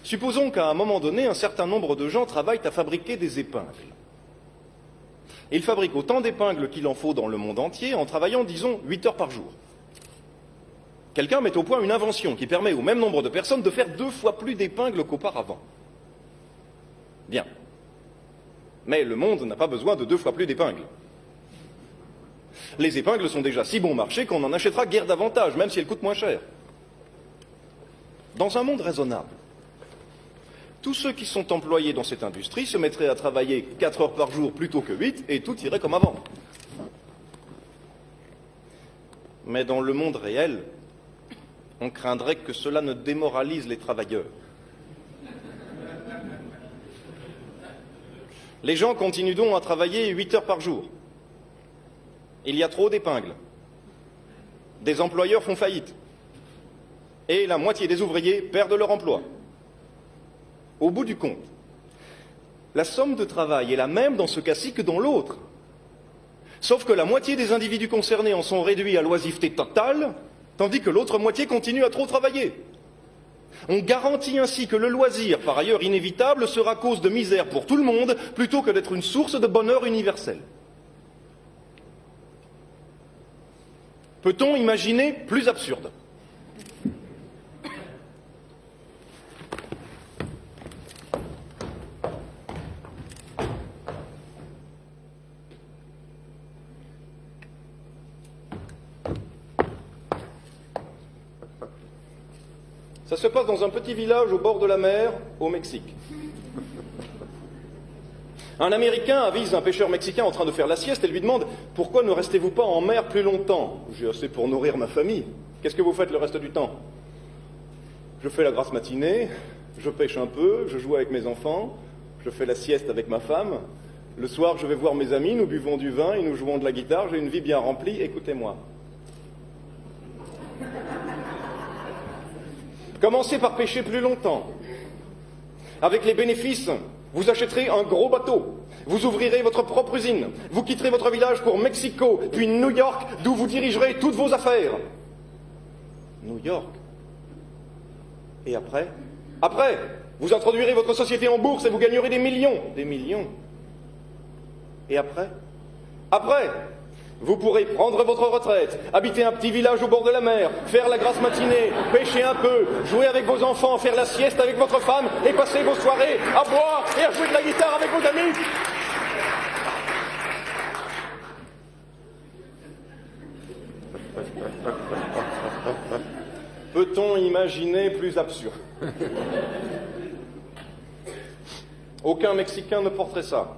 Supposons qu'à un moment donné, un certain nombre de gens travaillent à fabriquer des épingles. Ils fabriquent autant d'épingles qu'il en faut dans le monde entier en travaillant, disons, 8 heures par jour. Quelqu'un met au point une invention qui permet au même nombre de personnes de faire 2 fois plus d'épingles qu'auparavant. Bien. Mais le monde n'a pas besoin de 2 fois plus d'épingles. Les épingles sont déjà si bon marché qu'on en achètera guère davantage, même si elles coûtent moins cher. Dans un monde raisonnable, tous ceux qui sont employés dans cette industrie se mettraient à travailler 4 heures par jour plutôt que 8 et tout irait comme avant. Mais dans le monde réel, on craindrait que cela ne démoralise les travailleurs. Les gens continuent donc à travailler 8 heures par jour. Il y a trop d'épingles. Des employeurs font faillite. Et la moitié des ouvriers perdent leur emploi. Au bout du compte, la somme de travail est la même dans ce cas-ci que dans l'autre. Sauf que la moitié des individus concernés en sont réduits à l'oisiveté totale, tandis que l'autre moitié continue à trop travailler. On garantit ainsi que le loisir, par ailleurs inévitable, sera cause de misère pour tout le monde, plutôt que d'être une source de bonheur universel. Peut-on imaginer plus absurde ? Ça se passe dans un petit village au bord de la mer, au Mexique. Un Américain avise un pêcheur mexicain en train de faire la sieste et lui demande « Pourquoi ne restez-vous pas en mer plus longtemps ? J'ai assez pour nourrir ma famille. Qu'est-ce que vous faites le reste du temps ? Je fais la grasse matinée, je pêche un peu, je joue avec mes enfants, je fais la sieste avec ma femme. Le soir, je vais voir mes amis, nous buvons du vin et nous jouons de la guitare. J'ai une vie bien remplie, écoutez-moi. » Commencez par pêcher plus longtemps. Avec les bénéfices, vous achèterez un gros bateau. Vous ouvrirez votre propre usine. Vous quitterez votre village pour Mexico, puis New York, d'où vous dirigerez toutes vos affaires. New York. Et après ? Après, vous introduirez votre société en bourse et vous gagnerez des millions. Des millions. Et après ? Après, vous pourrez prendre votre retraite, habiter un petit village au bord de la mer, faire la grasse matinée, pêcher un peu, jouer avec vos enfants, faire la sieste avec votre femme et passer vos soirées à boire et à jouer de la guitare avec vos amis. Peut-on imaginer plus absurde ? Aucun Mexicain ne porterait ça.